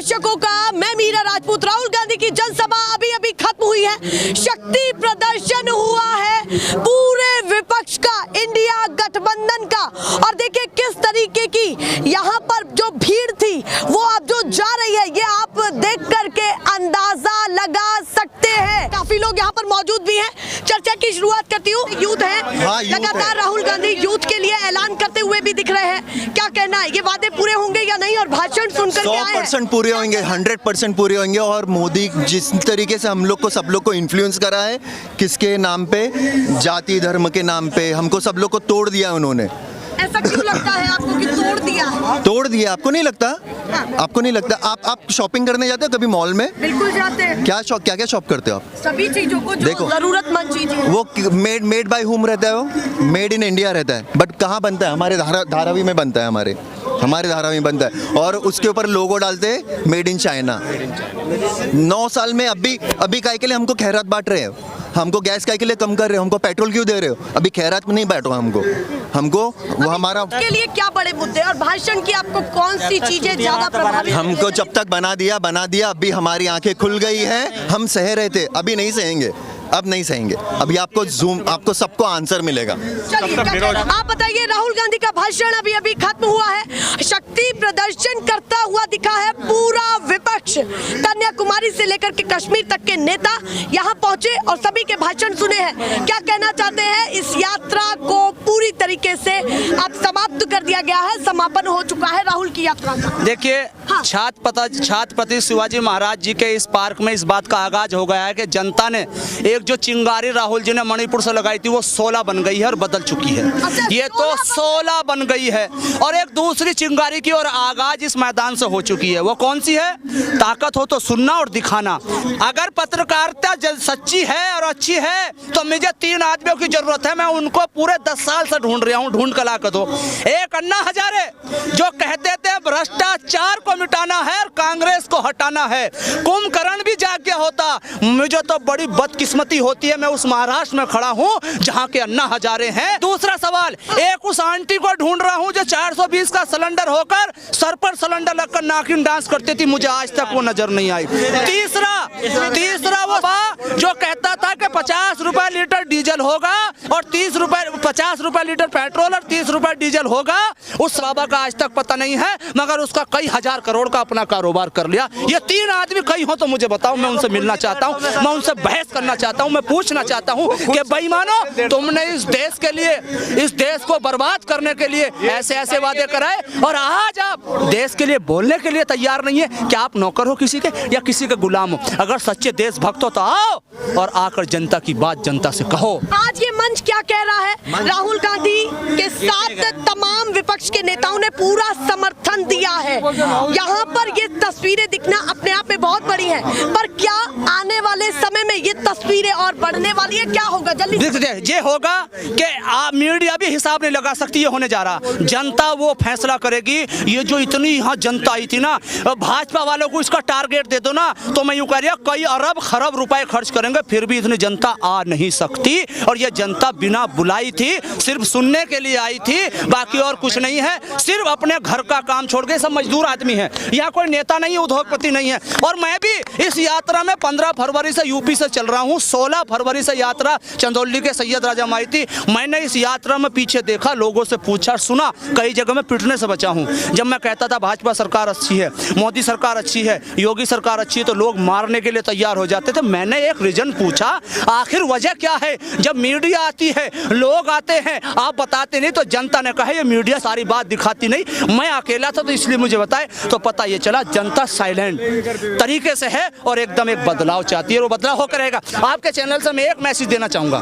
दर्शकों का, मैं मीरा राजपूत। राहुल गांधी की जनसभा अभी अभी खत्म हुई है। शक्ति प्रदर्शन हुआ है पूरे विपक्ष का, इंडिया गठबंधन का। और देखिए किस तरीके की यहाँ पर जो भीड़ थी वो अब जो जा रही है, ये आप देख करके अंदाजा लगा सकते हैं। काफी लोग यहाँ पर मौजूद भी हैं। चर्चा की शुरुआत करती हूँ। यूथ है, लगातार राहुल गांधी यूथ के लिए ऐलान करते हुए भी दिख रहे हैं। क्या कहना है, ये वादे पूरे होंगे या नहीं? और भाषण सुनकर 100% पूरे होंगे, 100% पूरे होंगे। और मोदी जिस तरीके से हम लोग को, सब लोग को इन्फ्लुएंस करा है, किसके नाम पे, जाति धर्म के नाम पे हमको सब लोग को तोड़ दिया उन्होंने। ऐसा क्यों लगता है आपको कि तोड़ दिया? तोड़ दिया, आपको नहीं लगता? आपको नहीं लगता? आप शॉपिंग करने जाते हो कभी मॉल में? बिल्कुल जाते हैं। क्या शॉप करते हो आप? सभी चीजों को जो देखो, जरूरतमंद चीजें। वो मेड बाय हुम रहता है, वो मेड इन इंडिया रहता है। बट कहाँ बनता है? हमारे धारावी में बनता है, हमारे धारावी में बनता है। और उसके ऊपर लोगो डालते हैं मेड इन चाइना। 9 साल में अभी काय के लिए हमको खैरात बांट रहे हो? हमको गैस काय के लिए कम कर रहे हो? हमको पेट्रोल क्यों दे रहे हो? अभी खैरात में नहीं बांटो हमको वो हमारा के लिए क्या बड़े मुद्दे और भाषण की आपको कौन सी चीजें ज्यादा प्रभावी? हमको जब तक बना दिया। अभी हमारी आंखें खुल गई है। हम सह रहे थे, अभी नहीं सहेंगे, अब नहीं सहेंगे। अभी आपको सबको आंसर मिलेगा। आप बताइए, राहुल गांधी का भाषण अभी अभी खत्म हुआ है। शक्ति प्रदर्शन करता हुआ दिखा है पूरा विपक्ष। कन्याकुमारी से लेकर के कश्मीर तक के नेता यहाँ पहुंचे और सभी के भाषण सुने हैं। क्या कहना चाहते हैं? इस यात्रा को पूरी तरीके से अब समाप्त कर दिया गया है, समापन हो चुका है राहुल की यात्रा का। देखिए, छत्रपति शिवाजी महाराज जी के इस पार्क में इस बात का आगाज हो गया है कि जनता ने एक जो चिंगारी राहुल जी ने मणिपुर से लगाई थी वो 16 बन गई है और बदल चुकी है। ये तो 16 बन गई है और एक दूसरी चिंगारी की और आगाज इस मैदान से हो चुकी है। वो कौन सी है? ताकत हो तो सुनना और दिखाना। अगर पत्रकारिता सच्ची है और अच्छी है तो मुझे 3 आदमियों की जरूरत है। मैं उनको पूरे 10 साल से ढूंढ रहा हूँ, ढूंढ कर ला कर दो। एक अन्ना हजारे जो कहते थे भ्रष्टाचार को मिटाना है और कांग्रेस को हटाना है। कुंभकर्ण भी जाग गया होता। मुझे तो बड़ी बदकिस्मती होती है, मैं उस महाराष्ट्र में खड़ा हूँ जहाँ के अन्ना हजारे हैं। दूसरा सवाल, एक उस आंटी को ढूंढ रहा हूँ जो 420 का सिलेंडर होकर सर पर सिलेंडर लगकर नागिन डांस करती थी, मुझे आज तक वो नजर नहीं आई। तीसरा वो जो कहता था कि 50 रुपए लीटर डीजल होगा और 50 रुपए लीटर पेट्रोल और 30 रुपए डीजल होगा, उस बाबा का आज तक पता नहीं है, मगर उसका कई हजार करोड़ का अपना कारोबार कर लिया। ये 3 आदमी कहीं हो तो मुझे बताओ, मैं उनसे मिलना चाहता हूँ, मैं उनसे बहस करना चाहता हूँ, मैं पूछना चाहता हूँ कि बेईमानो, तुमने इस देश के लिए, इस देश को बर्बाद करने के लिए ऐसे वादे कराए और आज आप देश के लिए बोलने के लिए तैयार नहीं है। क्या आप नौकर हो किसी के या किसी के गुलाम हो? अगर सच्चे देशभक्त हो तो आओ और आकर जनता की बात जनता से कहो। आज ये मंच क्या कह रहा है? राहुल गांधी के साथ तमाम विपक्ष के नेताओं ने पूरा समर्थन दिया है। यहाँ पर ये तस्वीरें दिखना अपने आप में बहुत बड़ी है, पर क्या आने वाले समय में ये तस्वीरें और बढ़ने वाली है? क्या होगा? जल्दी ये होगा कि आप मीडिया भी हिसाब नहीं लगा सकती ये होने जा रहा। जनता वो फैसला करेगी। ये जो इतनी यहाँ जनता आई थी ना, भाजपा वालों को इसका टारगेट दे दो ना तो मैं यूँ कह रहा, कई अरब खरब रुपए खर्च करेंगे फिर भी इतनी जनता आ नहीं सकती। और ये जनता बिना बुलाई थी, सिर्फ सुनने के लिए आई थी, बाकी और कुछ नहीं है। सिर्फ अपने घर का काम छोड़ के, सब मजदूर आदमी है, यहाँ कोई नेता नहीं है, उद्योगपति नहीं है। और मैं भी इस यात्रा में 15 फरवरी से यूपी से चल रहा हूँ। 16 फरवरी से यात्रा चंदौली के सैयद राजा में आई थी। मैंने इस यात्रा में पीछे देखा, लोगों से पूछा, सुना, कई जगह में पिटने से बचा हूँ। जब मैं कहता था भाजपा सरकार अच्छी है, मोदी सरकार अच्छी है, योगी सरकार अच्छी है, तो लोग मारने के लिए तैयार हो जाते थे। मैंने एक रीजन पूछा, आखिर वजह क्या है? जब मीडिया आती है, लोग आते हैं, आप बताते नहीं, तो जनता ने कहा ये मीडिया सारी बात दिखाती नहीं। मैं अकेला था तो इसलिए मुझे बताए, तो पता ये चला जनता साइलेंट तरीके से है और एकदम एक बदलाव चाहती है। वो बदलाव होकर रहेगा। आपके चैनल से मैं एक मैसेज देना चाहूंगा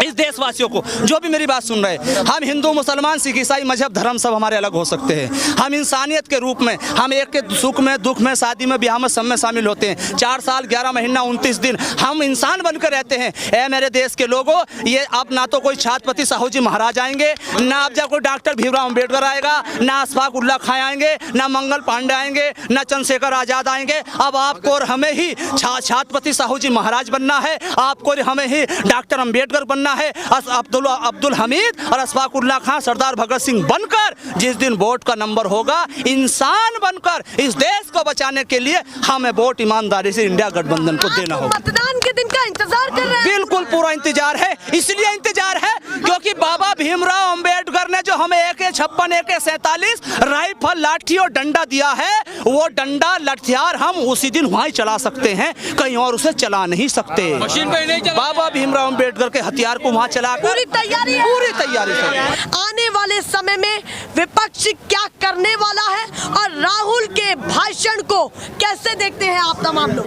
इस देशवासियों को जो भी मेरी बात सुन रहे हैं। हम हिंदू, मुसलमान, सिख, ईसाई, मजहब, धर्म सब हमारे अलग हो सकते हैं। हम इंसानियत के रूप में, हम एक के सुख में, दुख में, शादी में, ब्याह में, सब में शामिल होते हैं। 4 साल 11 महीना 29 दिन हम इंसान बनकर रहते हैं। ऐ मेरे देश के लोगों, ये अब ना तो कोई छत्रपति साहू जी महाराज आएंगे, ना अब कोई डॉक्टर भीमराव अम्बेडकर आएगा, ना अशफाक उल्लाह खां आएंगे, ना मंगल पांडे आएंगे, ना चंद्रशेखर आजाद आएंगे। अब आपको और हमें ही छत्रपति साहू जी महाराज बनना है, आपको और हमें ही डॉक्टर अंबेडकर बनना है, अब्दुल हमीद और अशफाकुल्लाह खान, सरदार भगत सिंह बनकर जिस दिन वोट का नंबर होगा, इंसान बनकर इस देश को बचाने के लिए हमें वोट ईमानदारी से इंडिया गठबंधन को देना होगा। मतदान के दिन का इंतजार कर रहे हैं? बिल्कुल पूरा इंतजार है। इसलिए इंतजार है क्योंकि बाबा भीमराव अंबेडकर ने जो हमें AK-56, AK-47 राइफल, लाठी और डंडा दिया है, वो डंडा लठियार हम उसी दिन वहीं चला सकते हैं, कहीं और उसे चला नहीं सकते। मशीन पे नहीं चला। बाबा भीमराव अंबेडकर के हथियार को वहाँ चला पूरी तैयारी है? पूरी तैयारी से। आने वाले समय में विपक्ष क्या करने वाला है और राहुल के भाषण को कैसे देखते हैं आप तमाम लोग?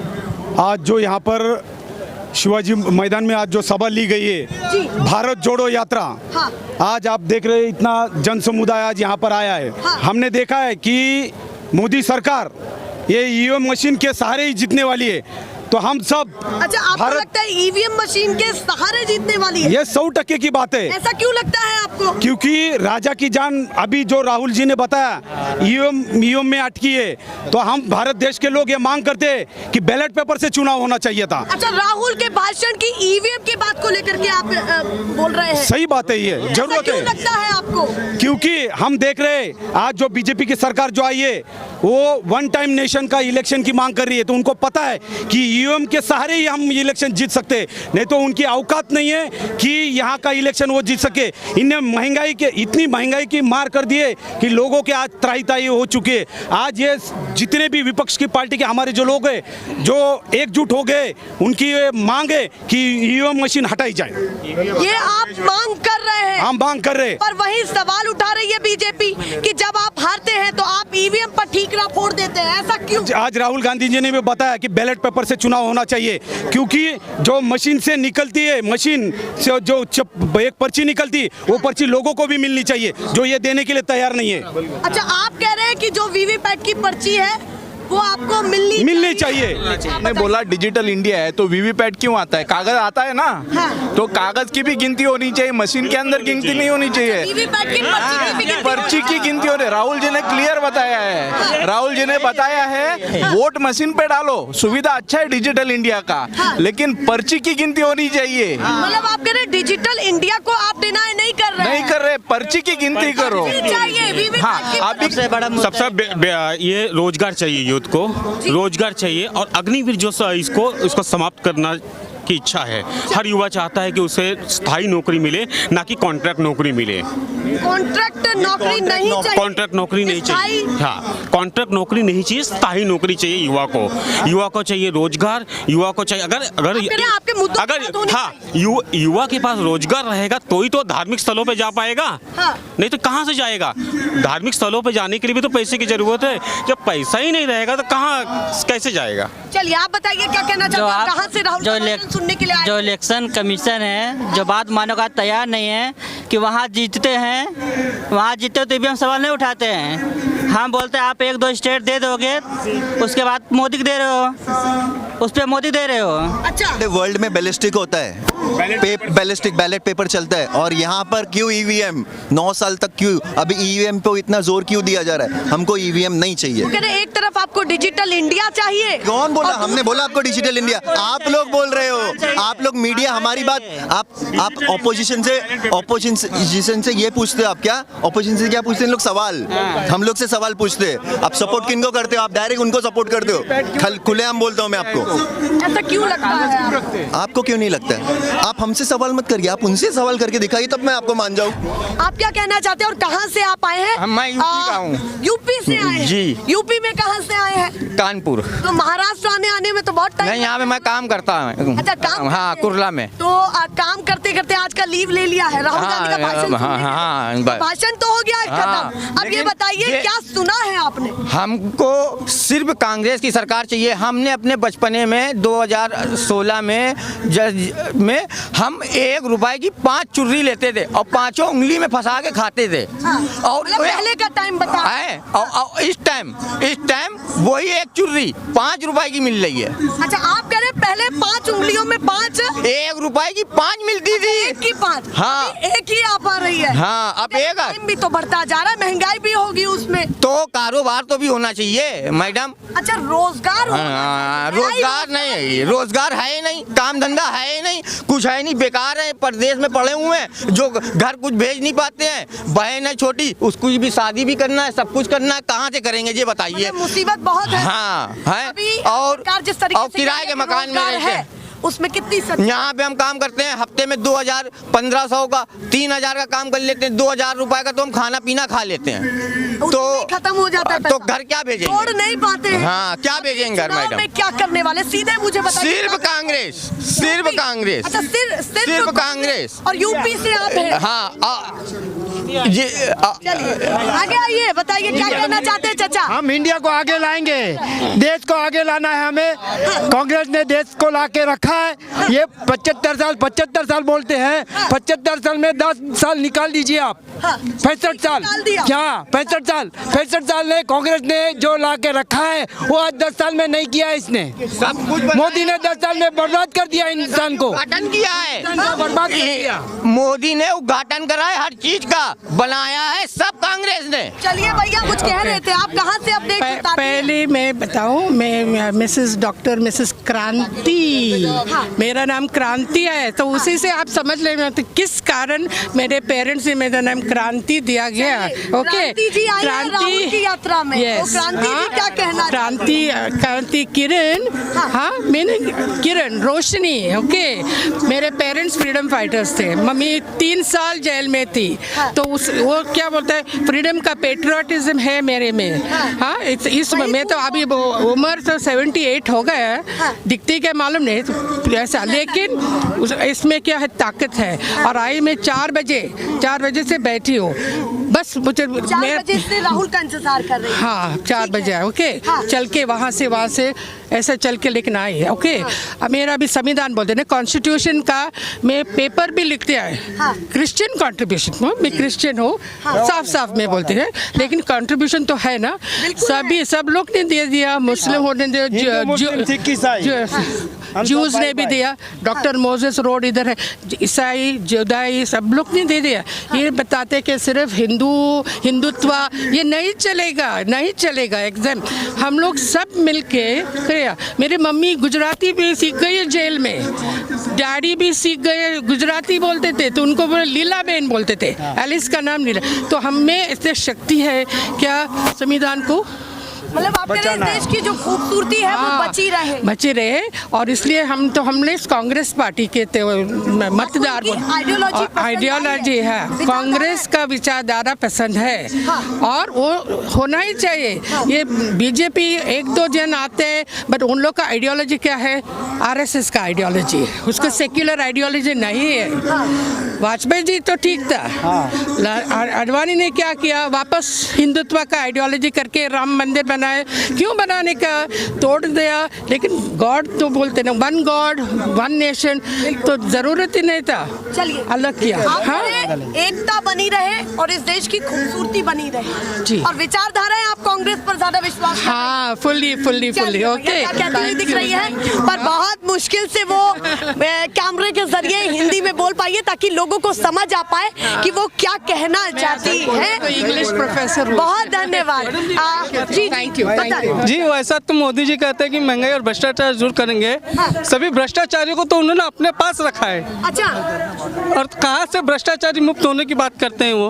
आज जो यहाँ पर शिवाजी मैदान में आज जो सभा ली गई है, जी। भारत जोड़ो यात्रा, हाँ। आज आप देख रहे हैं इतना जन समुदाय आज यहाँ पर आया है। हाँ। हमने देखा है कि मोदी सरकार ये ईवीएम मशीन के सहारे ही जीतने वाली है, तो हम सब अच्छा, आपको लगता है ईवीएम मशीन के सहारे जीतने वाली है? ये 100% की बात है। ऐसा क्यों लगता है आपको? क्योंकि राजा की जान अभी जो राहुल जी ने बताया ईवीएम में अटकी है, तो हम भारत देश के लोग ये मांग करते हैं कि बैलेट पेपर से चुनाव होना चाहिए था। अच्छा, राहुल के भाषण की ईवीएम की बात को लेकर के आप बोल रहे हैं? सही बात है, ये जरूरत क्यों है। लगता है आपको? क्योंकि हम देख रहे हैं आज जो बीजेपी की सरकार जो आई है, वो वन टाइम नेशन का इलेक्शन की मांग कर रही है, तो उनको पता है कि ईवीएम के सहारे ही हम इलेक्शन जीत सकते हैं, नहीं तो उनकी औकात नहीं है कि यहाँ का इलेक्शन वो जीत सके। इन्हें इतनी महंगाई की मार कर दिए कि लोगों के आज त्राही हो चुके हैं। आज ये जितने भी विपक्ष की पार्टी के हमारे जो लोग हैं, जो एकजुट हो गए, उनकी ये मांग है कि ईवीएम मशीन हटाई जाए। ये आप मांग कर रहे हैं? हम मांग कर रहे हैं। पर वही सवाल उठा रही है बीजेपी कि जब आप हारते हैं तो आप ईवीएम पर ठीकरा फोड़ देते हैं, ऐसा क्यों? आज राहुल गांधी जी ने भी बताया कि बैलेट पेपर से चुनाव होना चाहिए, क्योंकि जो मशीन से निकलती है, मशीन से जो एक पर्ची निकलती, वो पर्ची लोगों को भी मिलनी चाहिए, जो ये देने के लिए तैयार नहीं है। अच्छा, आप कह रहे हैं कि जो वीवीपैट की पर्ची है वो आपको मिलनी चाहिए। ने बोला डिजिटल इंडिया है तो वीवीपैट क्यों आता है? कागज आता है ना, हाँ। तो कागज की भी गिनती होनी चाहिए, मशीन के अंदर गिनती नहीं होनी चाहिए। वीवीपैट की पर्ची की भी गिनती पर्ची की गिनती हो रही है। राहुल जी ने क्लियर बताया है, राहुल जी ने बताया है वोट मशीन पे डालो, सुविधा अच्छा है डिजिटल इंडिया का, लेकिन पर्ची की गिनती होनी चाहिए। मतलब आप कह रहे हैं डिजिटल इंडिया को आप डिनाई नहीं कर रहे हैं? नहीं कर रहे, पर्ची की गिनती करो। चाहिए वीवीपैट की अभी सबसे बड़ा ये रोजगार चाहिए, यूथ को रोजगार चाहिए, और अग्निवीर जो इसको समाप्त करना की इच्छा है। हर युवा चाहता है कि उसे स्थायी नौकरी मिले, ना कि कॉन्ट्रैक्ट नौकरी मिले। कॉन्ट्रैक्ट नौकरी नहीं चाहिए? कॉन्ट्रैक्ट नौकरी नहीं चाहिए, हाँ, कॉन्ट्रैक्ट नौकरी नहीं चाहिए, स्थायी नौकरी चाहिए युवा को चाहिए रोजगार, युवा को चाहिए। युवा के पास रोजगार रहेगा तो ही तो धार्मिक स्थलों पे जा पाएगा, हाँ। नहीं तो कहाँ से जाएगा? धार्मिक स्थलों पे जाने के लिए भी तो पैसे की जरूरत है, जब पैसा ही नहीं रहेगा तो कहाँ कैसे जाएगा? चलिए आप बताइए क्या कहना चाहते हैं? कहाँ से राहुल सुनने के लिए आए? जो इलेक्शन कमीशन है, जो बात मानने का तैयार नहीं है कि वहाँ जीतते हैं, वहाँ जीतते तो ईवीएम सवाल नहीं उठाते हैं। हम बोलते हैं आप 1-2 स्टेट दे दोगे, उसके बाद मोदी को दे रहे हो, उस पर मोदी दे रहे हो। अच्छा, वर्ल्ड में बैलिस्टिक होता है, बैलिस्टिक बैलेट पेपर चलता है, और यहाँ पर क्यों ईवीएम 9 साल तक क्यों? अभी ईवीएम पे इतना जोर क्यों दिया जा रहा है? हमको ईवीएम नहीं चाहिए। कह रहे एक तरफ आपको डिजिटल इंडिया चाहिए। कौन बोला? हमने बोला आपको डिजिटल इंडिया, आप लोग बोल रहे हो, आप लोग मीडिया हमारी बात, आप ऑपोजिशन से ये पूछते हो, आप क्या ऑपोजिशन से क्या पूछते हैं लोग? सवाल हम लोग से सवाल पूछते हैं। आप सपोर्ट किनको करते हो? आप डायरेक्ट उनको सपोर्ट करते हो, खुलेआम बोलता हूँ मैं आपको। ऐसा क्यों लगता है आपको क्यों नहीं लगता है? आप हमसे सवाल मत करिए, आप उनसे सवाल करके दिखाइए, तब मैं आपको मान जाऊं। आप क्या कहना चाहते हैं और कहाँ से आप आए हैं? मैं यूपी का हूँ। यूपी से आए हैं? जी। यूपी में कहाँ से आए हैं? कानपुर। तो महाराष्ट्र आने में तो बहुत टाइम। नहीं, यहाँ पे मैं काम करता हूँ। अच्छा, काम? हाँ, कुर्ला में। तो काम करते करते आज का लीव ले लिया है राहुल गांधी का भाषण सुनने के लिए? हाँ, भाषण तो हो गया है हाँ, खत्म। अब ये लेकिन बताइए क्या सुना है आपने? हमको सिर्फ कांग्रेस की सरकार चाहिए। हमने अपने बचपन ज़माने में 2016 में हम 1 रुपए की 5 चुर्री लेते थे और 5 उंगली में फंसा के खाते थे। और मतलब पहले का टाइम बता है, और इस टाइम वही 1 चुर्री 5 रुपए की मिल रही है। अच्छा, आप कह रहे हैं पहले 5 उंगलियों में 5, 1 रुपए की 5 मिलती थी। एक की 5, हाँ। अभी एक ही आ पा रही है। हाँ, अब एक टाइम भी तो बढ़ता जा रहा है, महंगाई भी होगी उसमें। तो कारोबार तो भी होना चाहिए मैडम। अच्छा, रोजगार रोजगार नहीं, रोजगार है ही नहीं, काम धंधा है ही नहीं, कुछ है नहीं, बेकार है, परदेश में पड़े हुए हैं, जो घर कुछ भेज नहीं पाते हैं, बहन है छोटी, उसको भी शादी भी करना है, सब कुछ करना है, कहाँ से करेंगे ये बताइए। मुसीबत बहुत है। हाँ है। अभी और सरकार जिस तरीके से किराए के मकान में रहते हैं, उसमें कितनी सच्चाई? यहाँ पे हम काम करते हैं हफ्ते में 2000, 1500 का, 3000 का काम कर लेते हैं, 2000 रुपए का तो हम खाना पीना खा लेते हैं। तो खत्म हो जाता है तो पैसा। घर क्या भेजेंगे? छोड़ नहीं पाते हैं। हाँ, क्या भेजेंगे घर चुनाव मैडम? में क्या करने वाले, सीधे मुझे बताइए। सिर्फ कांग्रेस, सिर्फ कांग्रेस। अच्छा, सिर्फ कांग्रेस। और यूपी से आप हैं। हाँ, चलिए आगे आइए, बताइए क्या कहना चाहते हैं चाचा? हम इंडिया को आगे लाएंगे, देश को आगे लाना है हमें। कांग्रेस ने देश को ला के रखा है। ये 75 साल बोलते हैं, 75 साल में 10 साल निकाल दीजिए आप। 65 साल निकाल दिया। क्या 65 साल ने कांग्रेस ने जो ला के रखा है वो आज 10 साल में नहीं किया इसने। सब कुछ मोदी ने 10 साल में बर्बाद कर दिया इंसान को, उद्घाटन किया है। बर्बाद कर दिया। मोदी ने उद्घाटन करा है, हर चीज का बनाया है, सब कांग्रेस ने। चलिए भैया, कुछ कह रहे थे आप, कहाँ से अपडेट बताते हैं? पहले मैं बताऊं, मैं मिसेस क्रांति, मेरा नाम क्रांति है, तो उसी से आप समझ लेना तो किस कारण मेरे पेरेंट्स ने मेरा नाम क्रांति दिया गया। ओके, क्रांति जी आई हैं राहुल की यात्रा में। तो क्रांति जी क्या कहना? क्रांति किरण, हाँ मैंने किरण रोशनी। ओके, मेरे पेरेंट्स फ्रीडम फाइटर्स थे, मम्मी 3 साल जेल में थी, तो वो क्या बोलता है, फ्रीडम का पेट्रियोटिज्म है मेरे में। हाँ, इस मैं तो अभी उम्र तो 78 हो गया है, दिखती क्या मालूम नहीं तो ऐसा, लेकिन इसमें क्या है, ताकत है। और आई मैं 4 बजे से बैठी हूँ, बस मुझे 4 बजे से राहुल का इंतजार कर रही है। हाँ, 4 बजे ओके, चल के वहाँ से ऐसा चल के लेकिन आई है। ओके, अब मेरा भी संविधान बोलते हैं, कॉन्स्टिट्यूशन का मैं पेपर भी लिखते आए, क्रिश्चियन कंट्रीब्यूशन, मैं क्रिश्चियन हूँ, साफ में बोलते हैं, लेकिन कंट्रीब्यूशन तो है ना, सब लोग ने दे दिया, मुस्लिम होने दे, जूस ने भी दिया, डॉक्टर मोजेस रोड इधर है, ईसाई जुदाई सब लोग ने दे दिया। ये बताते कि सिर्फ हिंदुत्व ये नहीं चलेगा एकदम। हम लोग सब मिलके किया। मेरी मम्मी गुजराती भी सीख गई है जेल में, डैडी भी सीख गए, गुजराती बोलते थे तो उनको लीला बहन बोलते थे, एलिस का नाम लीला। तो हम में इतनी शक्ति है क्या संविधान को, मतलब आप कह रहे हैं देश की जो खूबसूरती है वो बची रहे, और इसलिए हमने कांग्रेस पार्टी के मतदार, आइडियोलॉजी है, कांग्रेस का विचारधारा पसंद है, और वो होना ही चाहिए। ये बीजेपी 1-2 जन आते हैं, बट उन लोग का आइडियोलॉजी क्या है, आरएसएस का आइडियोलॉजी है, उसका सेक्युलर आइडियोलॉजी नहीं है। वाजपेयी जी तो ठीक था, अडवाणी ने क्या किया, वापस हिंदुत्व का आइडियोलॉजी करके राम मंदिर बनाए, क्यों बनाने का, तोड़ दिया। लेकिन गॉड तो बोलते ना, 1 गॉड 1 नेशन, तो जरूरत ही नहीं था, चलिए अलग किया। हाँ, एकता बनी रहे और इस देश की खूबसूरती बनी रहे जी, और विचारधाराएं आप कांग्रेस पर ज्यादा विश्वास करते हैं? हाँ, फुल्ली ओके, कहती हुई दिख रही है, पर बहुत मुश्किल से वो कैमरे के जरिए हिंदी में बोल पाई है ताकि लोगों को समझ आ पाए कि वो क्या कहना चाहती है। तो इंग्लिश प्रोफेसर, बहुत धन्यवाद जी, थैंक यू। जी, वैसा तो मोदी जी कहते हैं कि महंगाई और भ्रष्टाचार दूर करेंगे। सभी भ्रष्टाचारियों को तो उन्होंने अपने पास रखा है। अच्छा, और कहाँ से भ्रष्टाचारी मुक्त होने की बात करते हैं वो।